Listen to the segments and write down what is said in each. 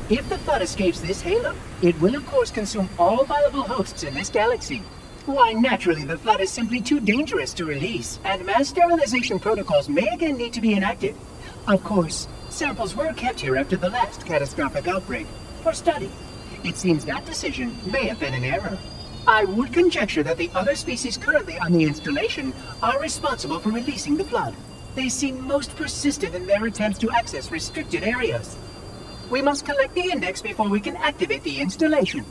If the flood escapes this halo, it will of course consume all viable hosts in this galaxy. Why, naturally, the flood is simply too dangerous to release, and mass sterilization protocols may again need to be enacted. Of course, samples were kept here after the last catastrophic outbreak, for study. It seems that decision may have been an error. I would conjecture that the other species currently on the installation are responsible for releasing the flood. They seem most persistent in their attempts to access restricted areas. We must collect the index before we can activate the installation.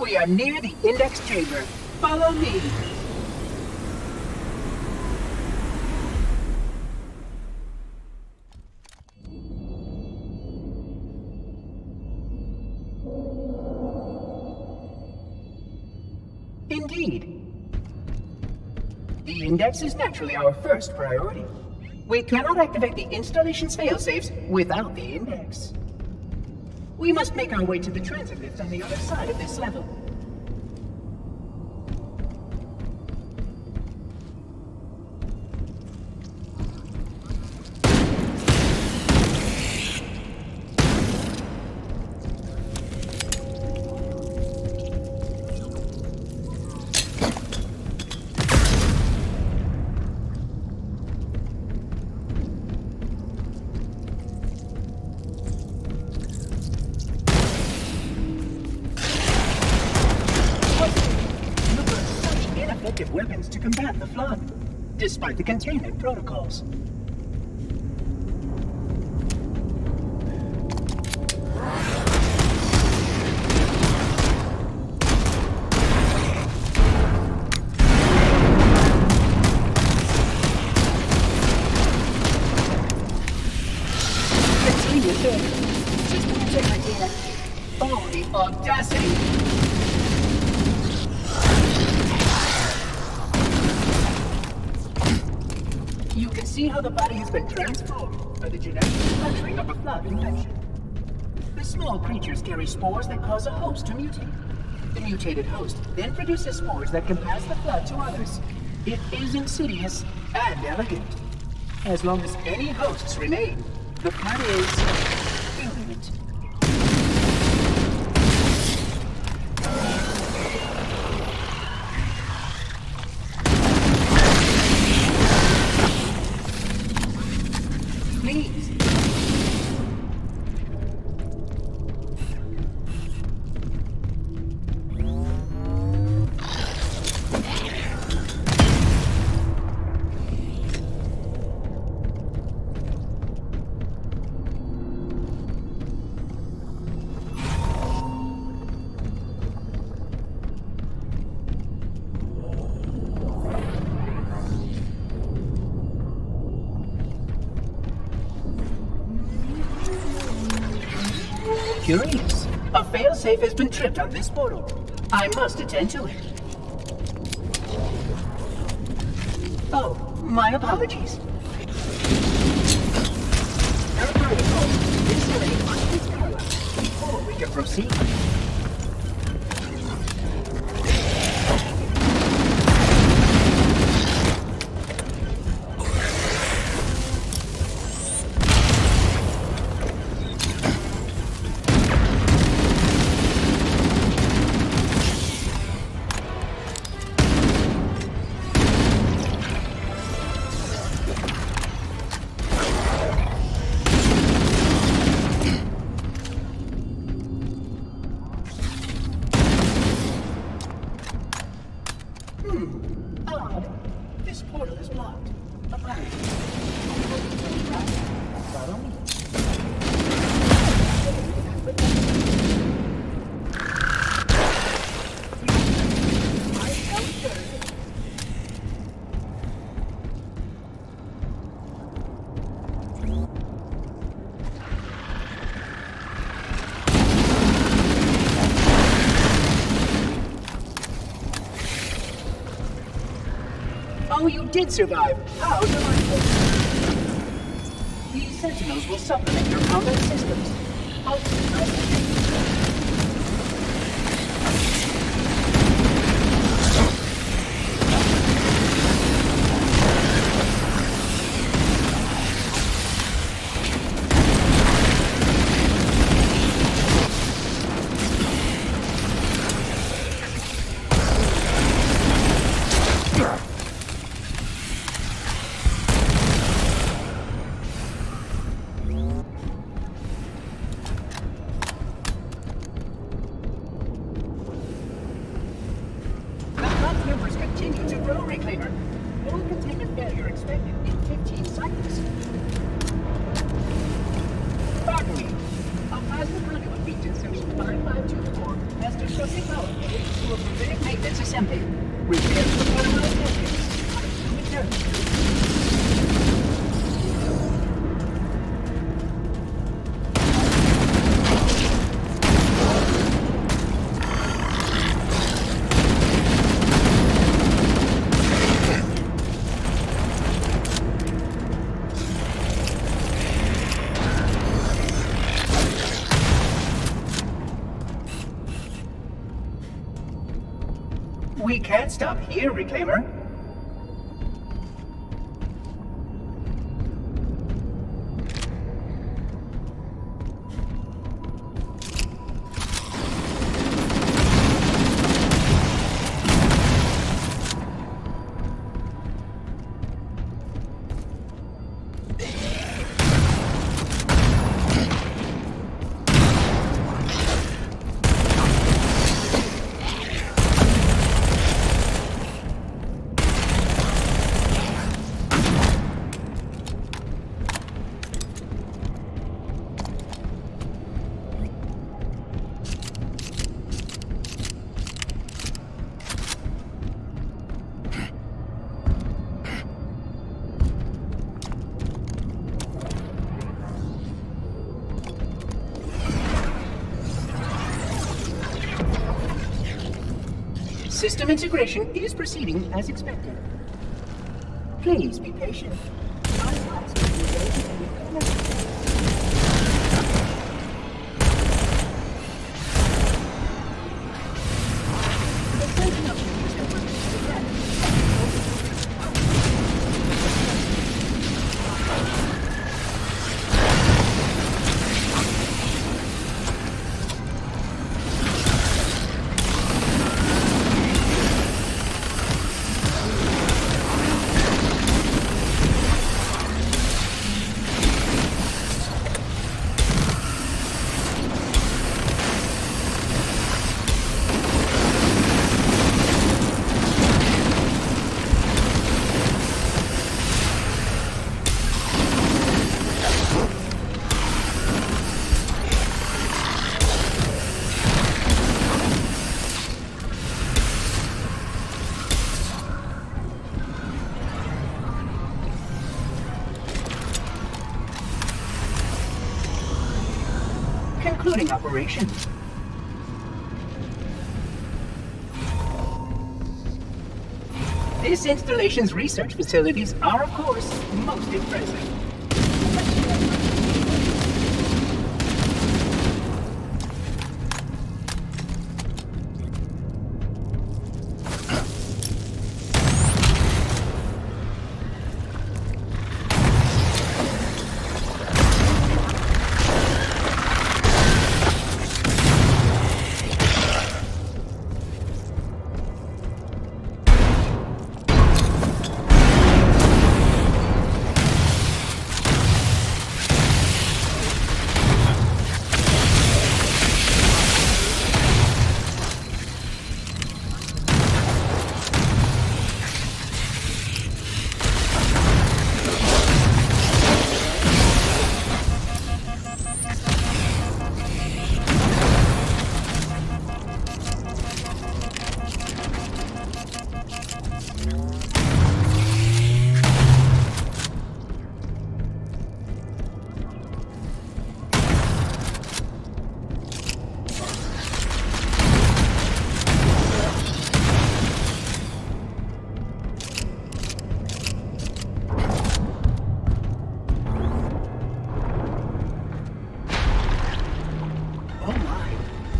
We are near the index chamber. Follow me. Indeed. The index is naturally our first priority. We cannot activate the installation's failsafes without the index. We must make our way to the transit lift on the other side of this level. Weapons to combat the flood, despite the containment protocols. Continue there. Just one second here. Oh, the audacity! You can see how the body has been transformed by the genetic structuring of a flood infection. The small creatures carry spores that cause a host to mutate. The mutated host then produces spores that can pass the flood to others. It is insidious and elegant. As long as any hosts remain, the flood is imminent. Please. Curious. A failsafe has been tripped on this portal. I must attend to it. Oh, my apologies. Our protocol is delayed on this power before we can proceed. This portal is blocked. Apparently. Follow me. Oh, you did survive. How delightful. These sentinels will supplement your combat systems. failure expected in 15 seconds. Pardon me. A plasma conduit beat insertion 5524 Master Chief power to a preventive maintenance assembly. Repair for modernized engines. I will return. We can't stop here, Reclaimer. System integration is proceeding as expected. Please be patient. Concluding operation. This installation's research facilities are, of course, most impressive.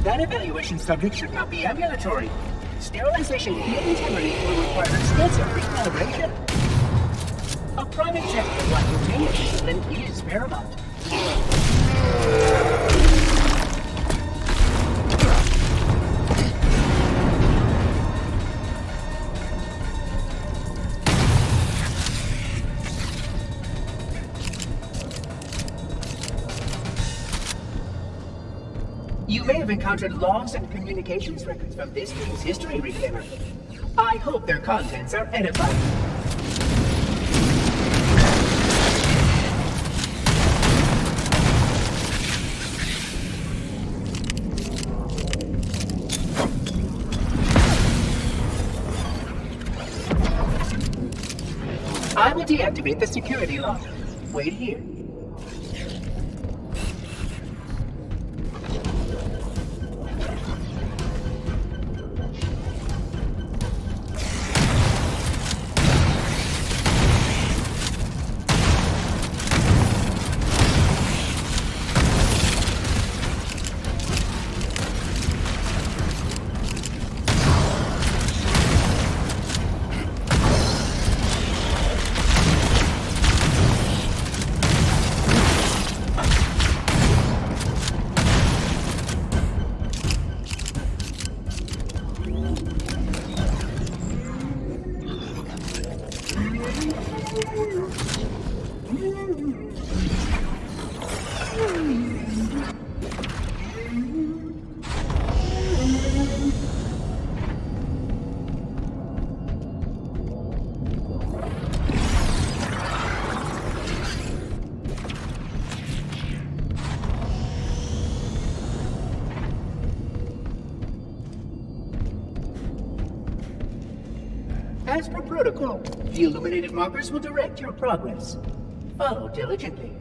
That evaluation subject should not be ambulatory. Sterilization and integrity will require extensive recalibration. A private test of what containment discipline is paramount. You may have encountered logs and communications records from this game's history, Reclaimer. I hope their contents are edifying. I will deactivate the security lock. Wait here. As per protocol, the illuminated markers will direct your progress. Follow diligently.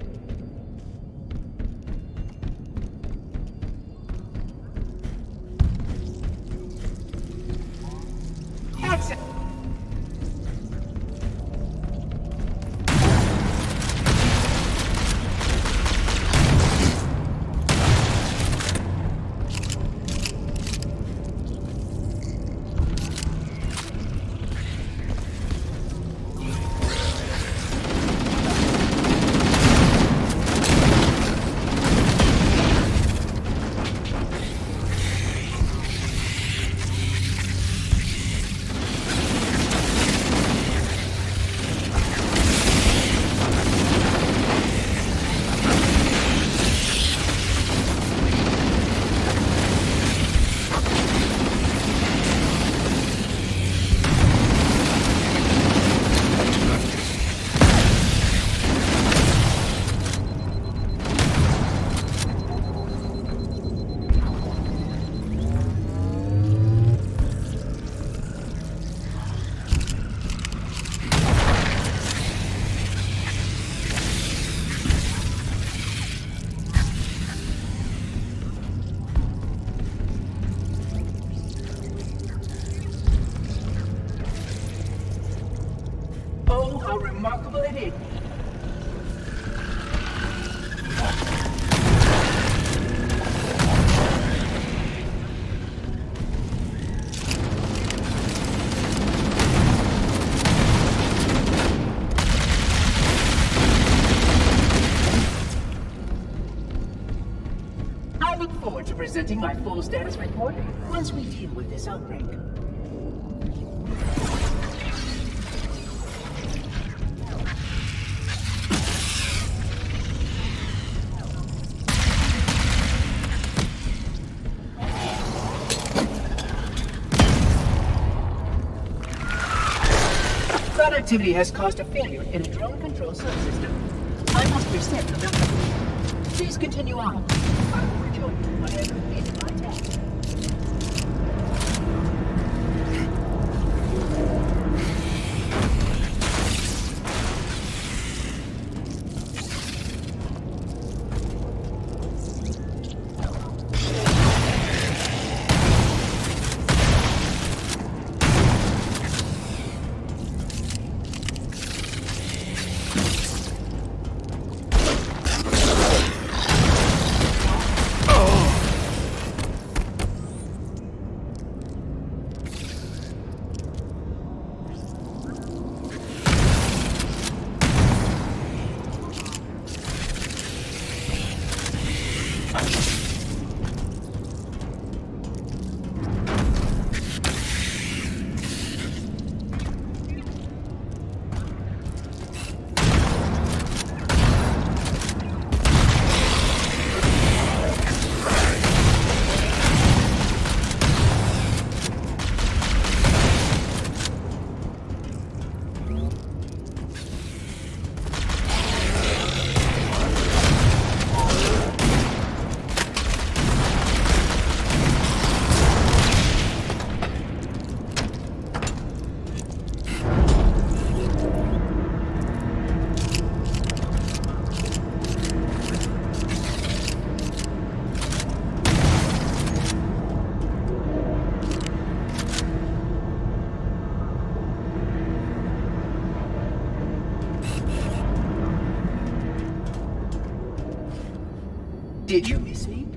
Exit! Oh, how remarkable it is. I look forward to presenting my full status report once we deal with this outbreak. That activity has caused a failure in a drone control subsystem. I must reset the mechanism. Please continue on. I will rejoin you whenever it is my task. Did you miss me?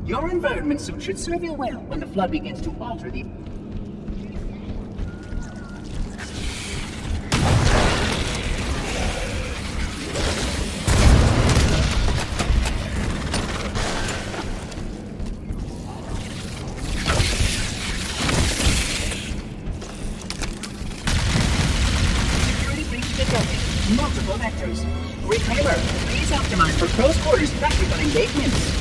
Your environment suit should serve you well when the flood begins to alter the... Security breach detected. Multiple vectors. Reclaimer, please optimize for close quarters tactical engagements.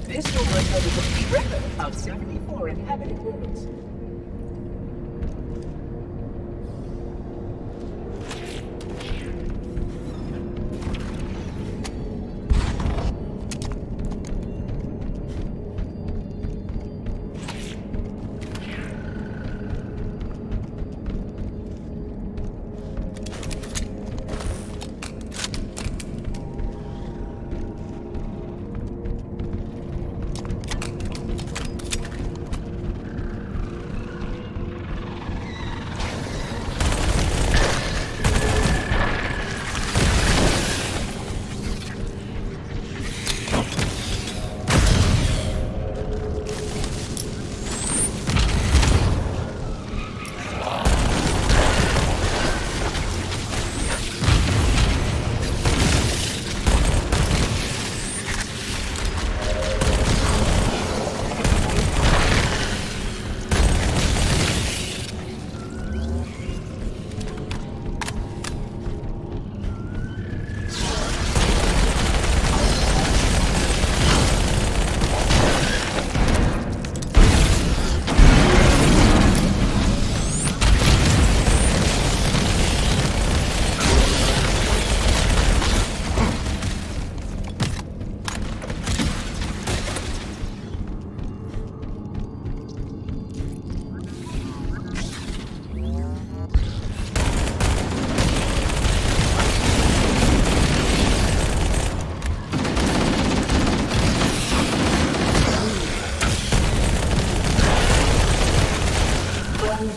This will run over the complete record of 74 inhabited worlds.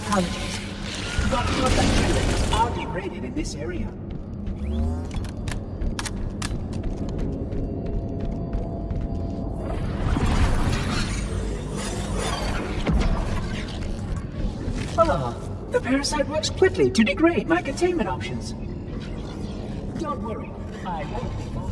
Apologies. But your bacteria are degraded in this area. Ah, the parasite works quickly to degrade my containment options. Don't worry, I won't be far.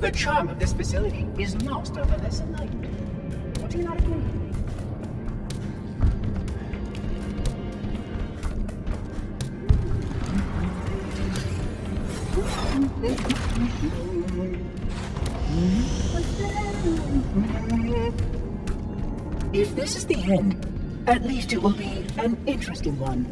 The charm of this facility is lost on the lesson light. Would you not agree? If this is the end, at least it will be an interesting one.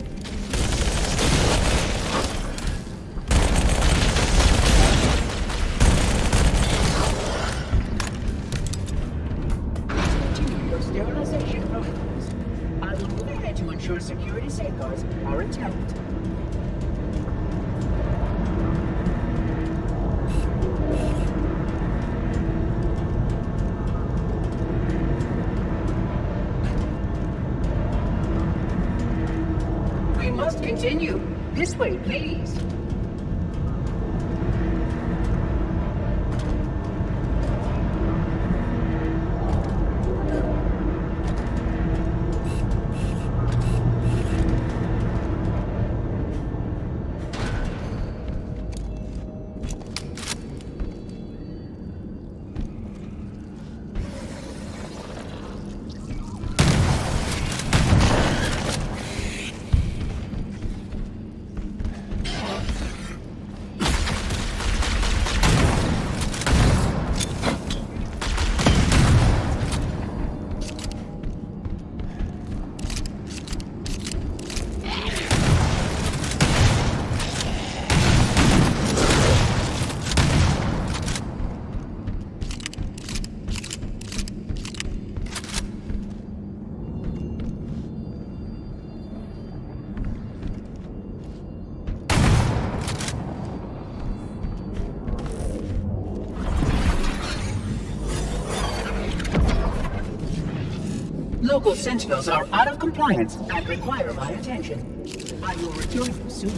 Continue your sterilization protocols. I will move ahead to ensure security safeguards are intact. Continue. This way, please. Local sentinels are out of compliance and require my attention. I will rejoin you soon.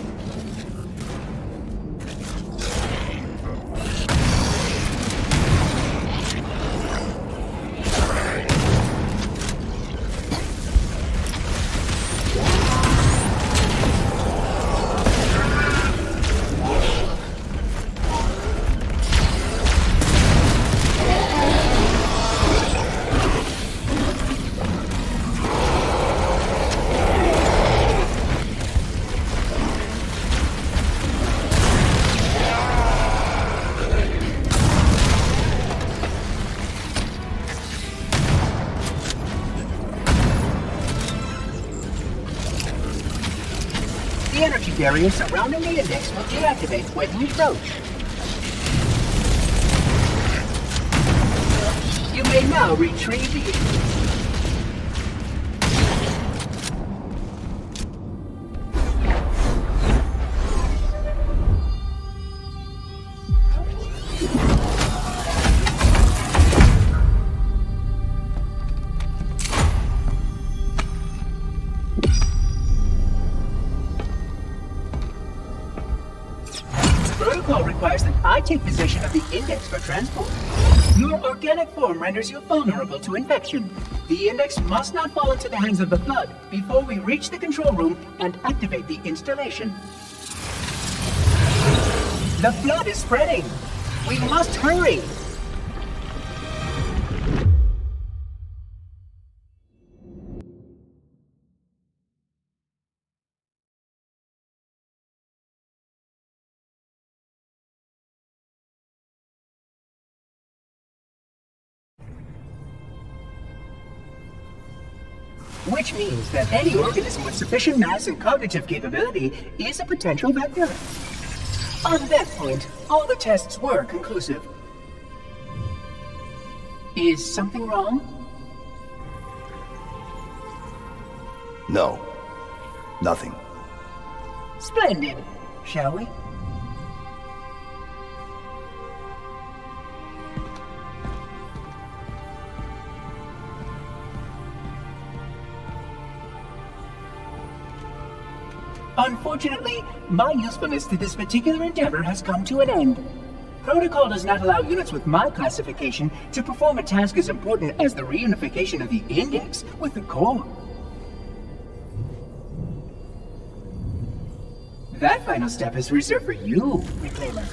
The energy barrier surrounding the index will deactivate when you approach. You may now retrieve the index. Protocol requires that I take possession of the index for transport. Your organic form renders you vulnerable to infection. The index must not fall into the hands of the Flood before we reach the control room and activate the installation. The Flood is spreading. We must hurry. Which means that any organism with sufficient mass and cognitive capability is a potential vector. On that point, all the tests were conclusive. Is something wrong? No. Nothing. Splendid. Shall we? Unfortunately, my usefulness to this particular endeavor has come to an end. Protocol does not allow units with my classification to perform a task as important as the reunification of the index with the core. That final step is reserved for you, Reclaimer.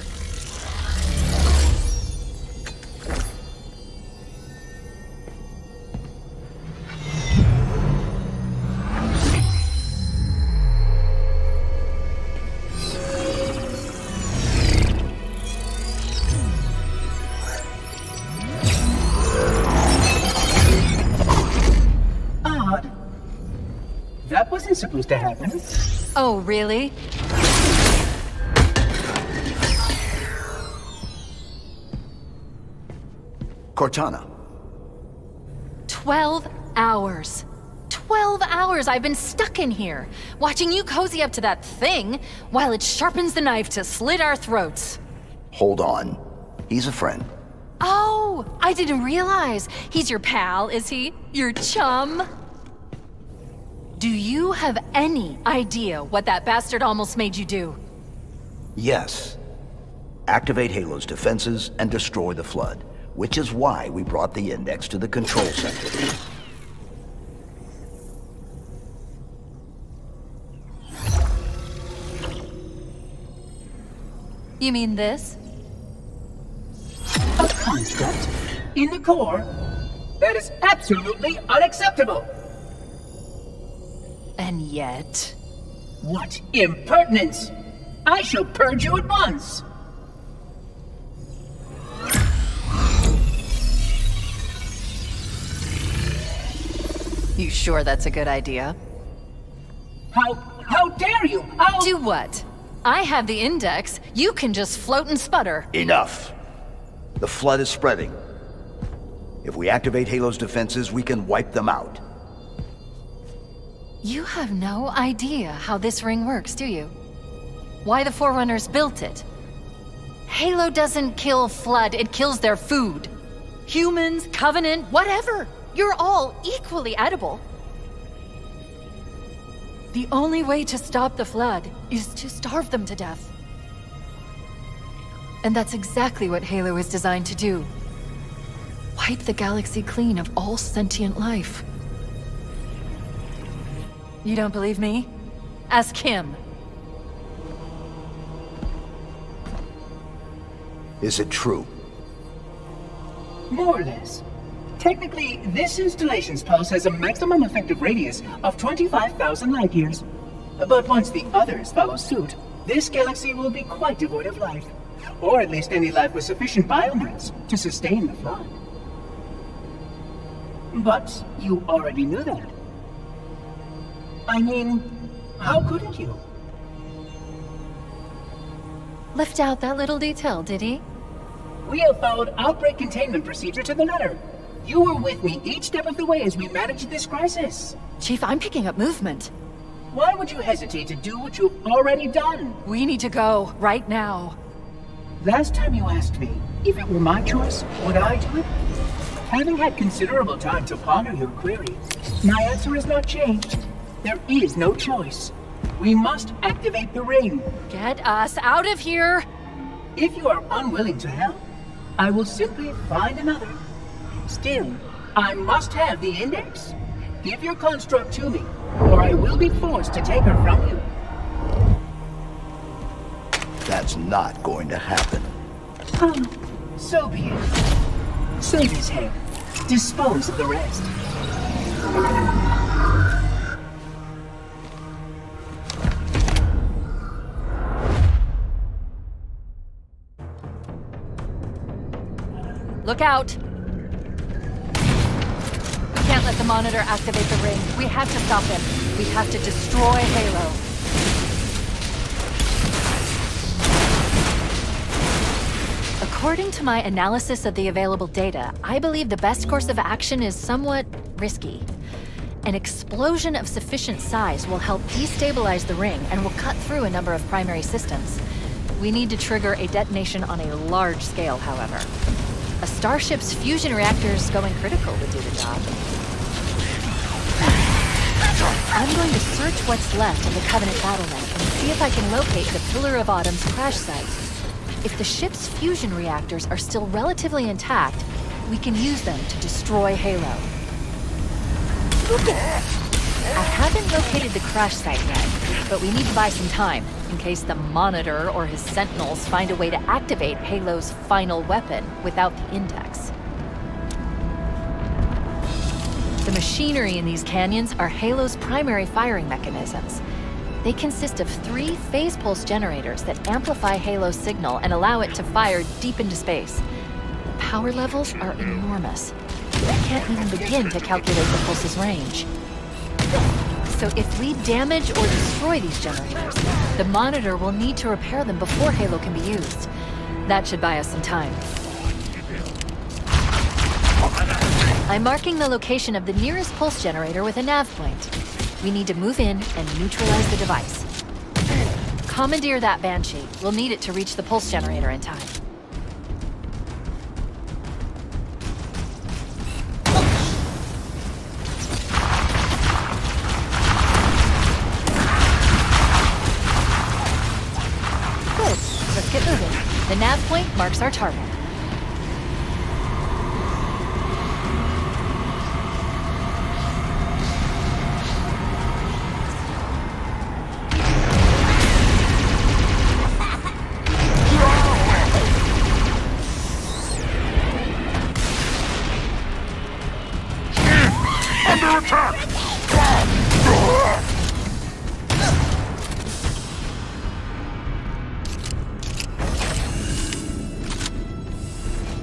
was supposed to happen. Oh, really? Cortana. 12 hours. 12 hours I've been stuck in here, watching you cozy up to that thing while it sharpens the knife to slit our throats. Hold on. He's a friend. Oh, I didn't realize. He's your pal, is he? Your chum? Do you have any idea what that bastard almost made you do? Yes. Activate Halo's defenses and destroy the Flood, which is why we brought the Index to the control center. You mean this? A construct in the core? That is absolutely unacceptable! And yet... What impertinence! I shall purge you at once! You sure that's a good idea? How dare you! I'll... Do what? I have the Index. You can just float and sputter. Enough. The Flood is spreading. If we activate Halo's defenses, we can wipe them out. You have no idea how this ring works, do you? Why the Forerunners built it? Halo doesn't kill Flood, it kills their food. Humans, Covenant, whatever. You're all equally edible. The only way to stop the Flood is to starve them to death. And that's exactly what Halo is designed to do. Wipe the galaxy clean of all sentient life. You don't believe me? Ask him. Is it true? More or less. Technically, this installation's pulse has a maximum effective radius of 25,000 light years. But once the others follow suit, this galaxy will be quite devoid of life. Or at least any life with sufficient biomass to sustain the Flood. But you already knew that. I mean, how couldn't you? Left out that little detail, did he? We have followed outbreak containment procedure to the letter. You were with me each step of the way as we managed this crisis. Chief, I'm picking up movement. Why would you hesitate to do what you've already done? We need to go, right now. Last time you asked me if it were my choice, would I do it? Having had considerable time to ponder your query, my answer has not changed. There is no choice. We must activate the ring. Get us out of here! If you are unwilling to help, I will simply find another. Still, I must have the Index. Give your construct to me, or I will be forced to take her from you. That's not going to happen. So be it. Save his head. Dispose of the rest. Look out! We can't let the Monitor activate the ring. We have to stop him. We have to destroy Halo. According to my analysis of the available data, I believe the best course of action is somewhat risky. An explosion of sufficient size will help destabilize the ring and will cut through a number of primary systems. We need to trigger a detonation on a large scale, however. A starship's fusion reactors going critical would do the job. I'm going to search what's left of the Covenant battlement and see if I can locate the Pillar of Autumn's crash site. If the ship's fusion reactors are still relatively intact, we can use them to destroy Halo. I haven't located the crash site yet, but we need to buy some time in case the Monitor or his Sentinels find a way to activate Halo's final weapon without the Index. The machinery in these canyons are Halo's primary firing mechanisms. They consist of 3 phase pulse generators that amplify Halo's signal and allow it to fire deep into space. The power levels are enormous. I can't even begin to calculate the pulse's range. So if we damage or destroy these generators, the monitor will need to repair them before Halo can be used. That should buy us some time. I'm marking the location of the nearest pulse generator with a nav point. We need to move in and neutralize the device. Commandeer that Banshee. We'll need it to reach the pulse generator in time. Good. Let's get moving. The nav point marks our target.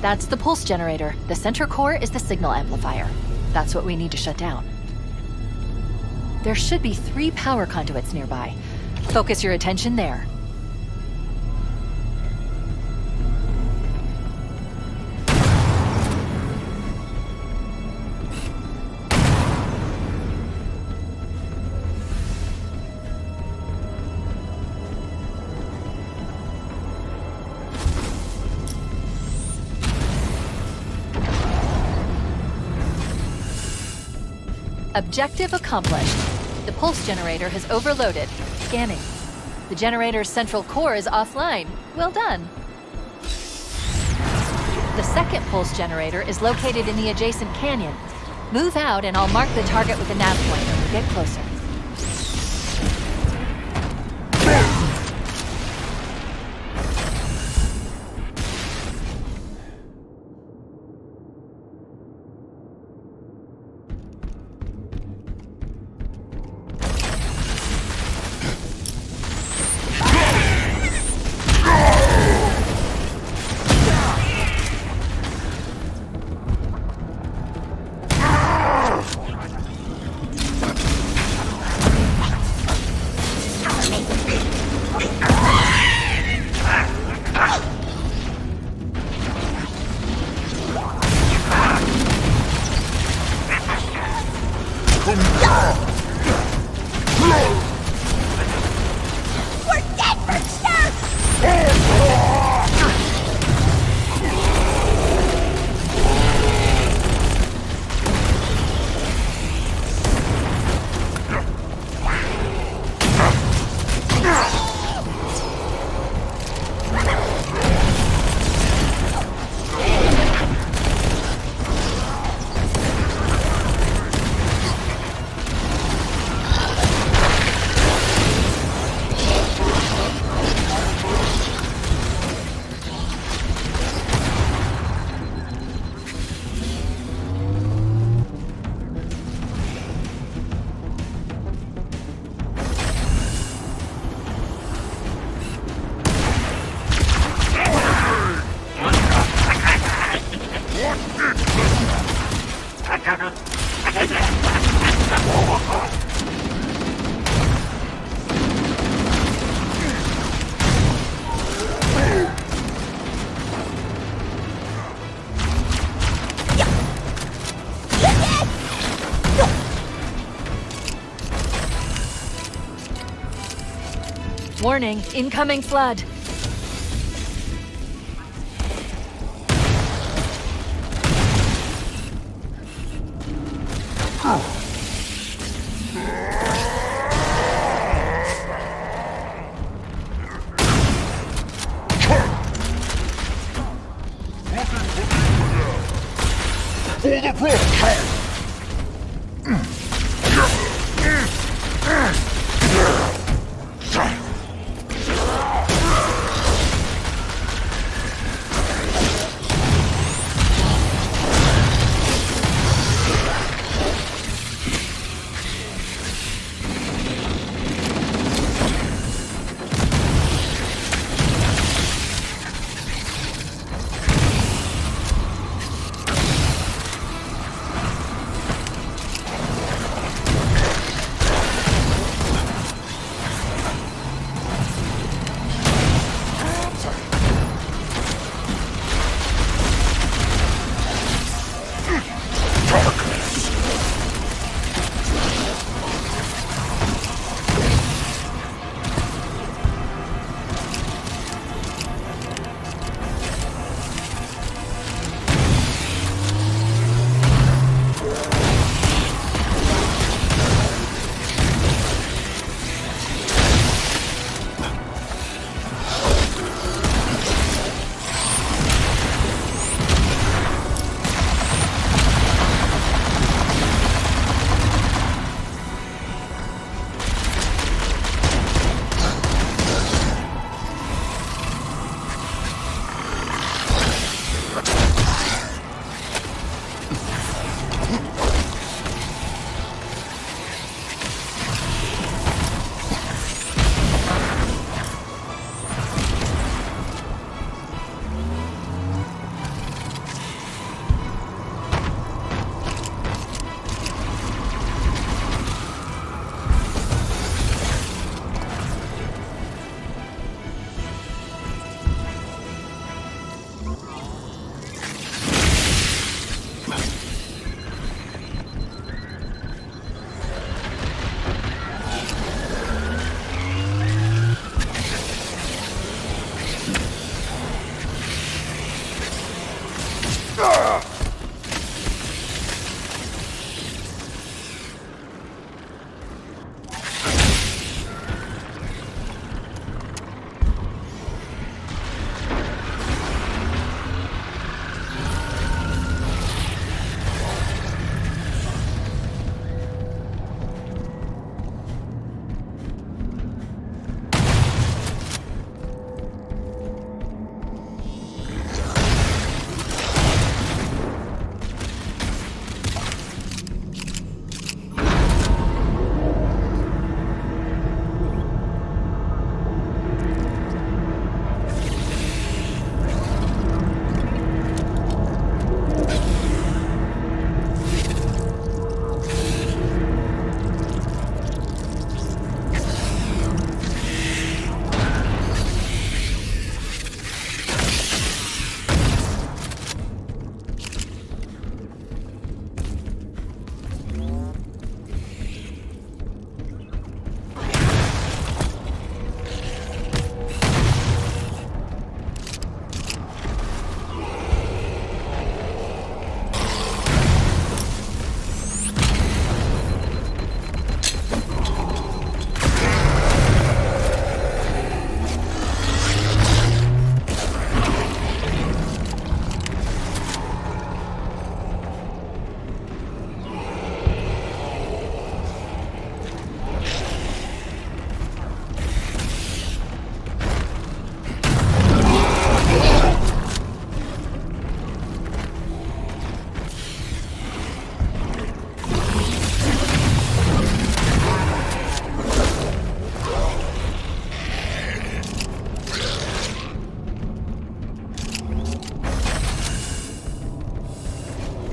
That's the pulse generator. The center core is the signal amplifier. That's what we need to shut down. There should be 3 power conduits nearby. Focus your attention there. Objective accomplished. The pulse generator has overloaded. Scanning. The generator's central core is offline. Well done. The second pulse generator is located in the adjacent canyon. Move out and I'll mark the target with a nav point when we get closer. Warning, incoming flood.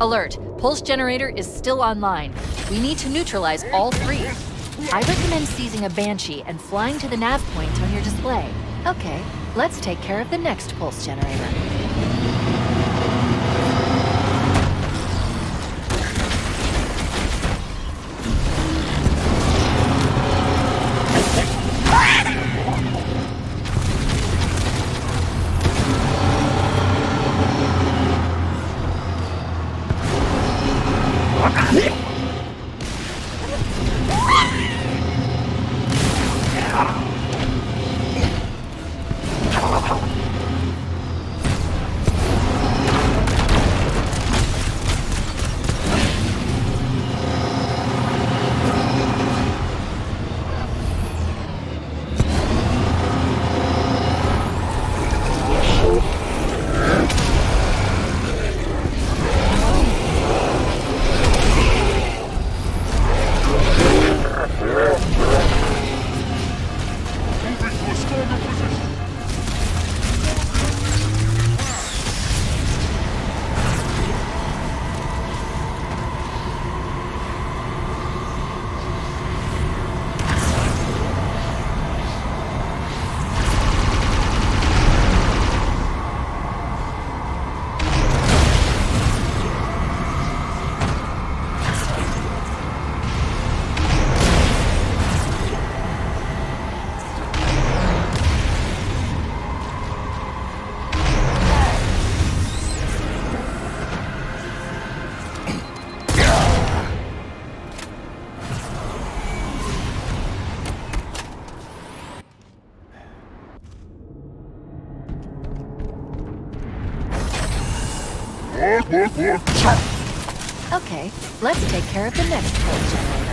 Alert. Pulse generator is still online. We need to neutralize all three. I recommend seizing a Banshee and flying to the nav point on your display. Okay, let's take care of the next pulse generator. Okay, let's take care of the next pulse generator.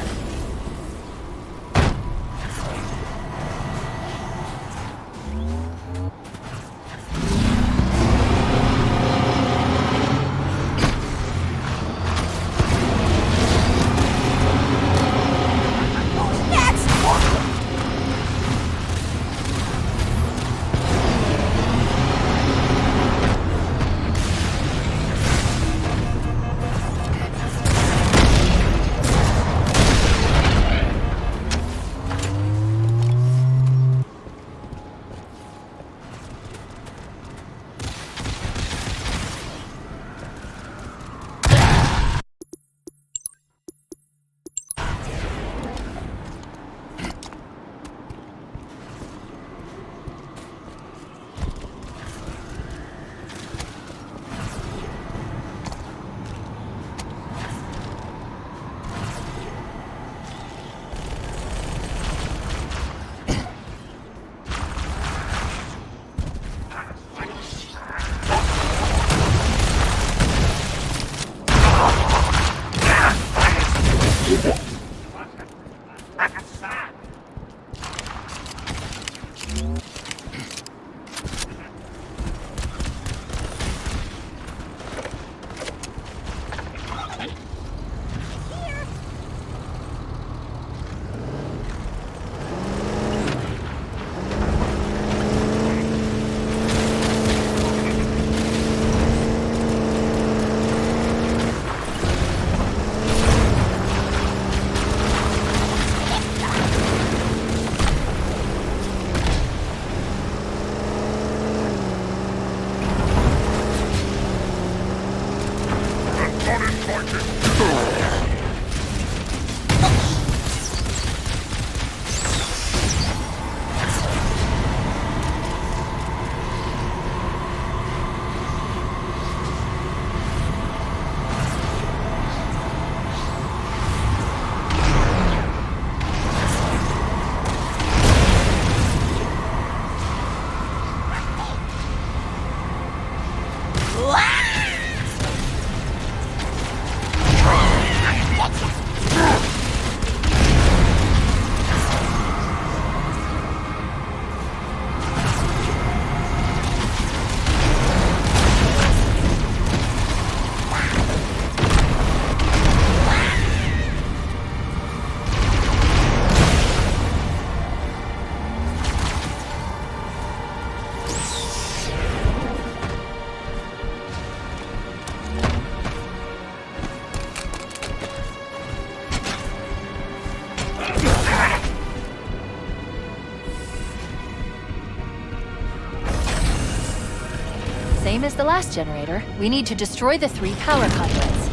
Same as the last generator, we need to destroy the 3 power conduits.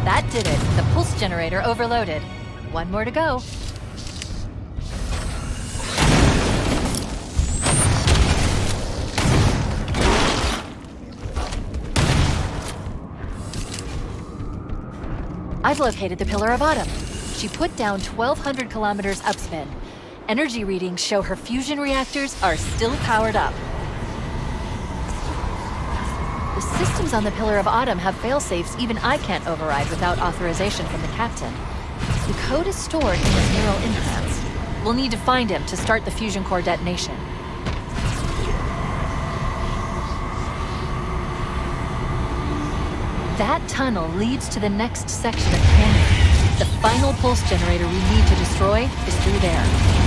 That did it. The pulse generator overloaded. One more to go. I've located the Pillar of Autumn. She put down 1,200 kilometers upspin. Energy readings show her fusion reactors are still powered up. The systems on the Pillar of Autumn have failsafes even I can't override without authorization from the captain. The code is stored in his neural implants. We'll need to find him to start the fusion core detonation. That tunnel leads to the next section of canyon. The final pulse generator we need to destroy is through there.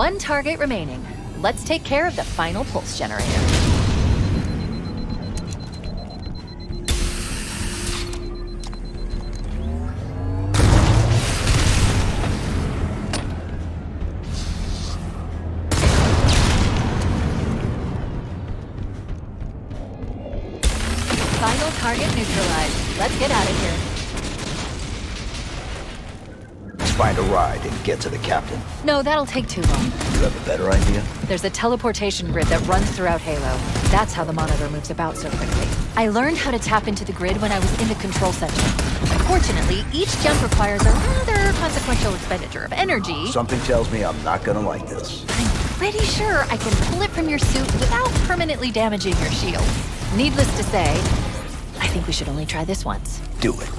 One target remaining. Let's take care of the final pulse generator. Final target neutralized. Let's get out of here. Let's find a ride and get to the captain. No, that'll take too long. You have a better idea? There's a teleportation grid that runs throughout Halo. That's how the monitor moves about so quickly. I learned how to tap into the grid when I was in the control center. Unfortunately, each jump requires a rather consequential expenditure of energy. Something tells me I'm not gonna like this. I'm pretty sure I can pull it from your suit without permanently damaging your shield. Needless to say, I think we should only try this once. Do it.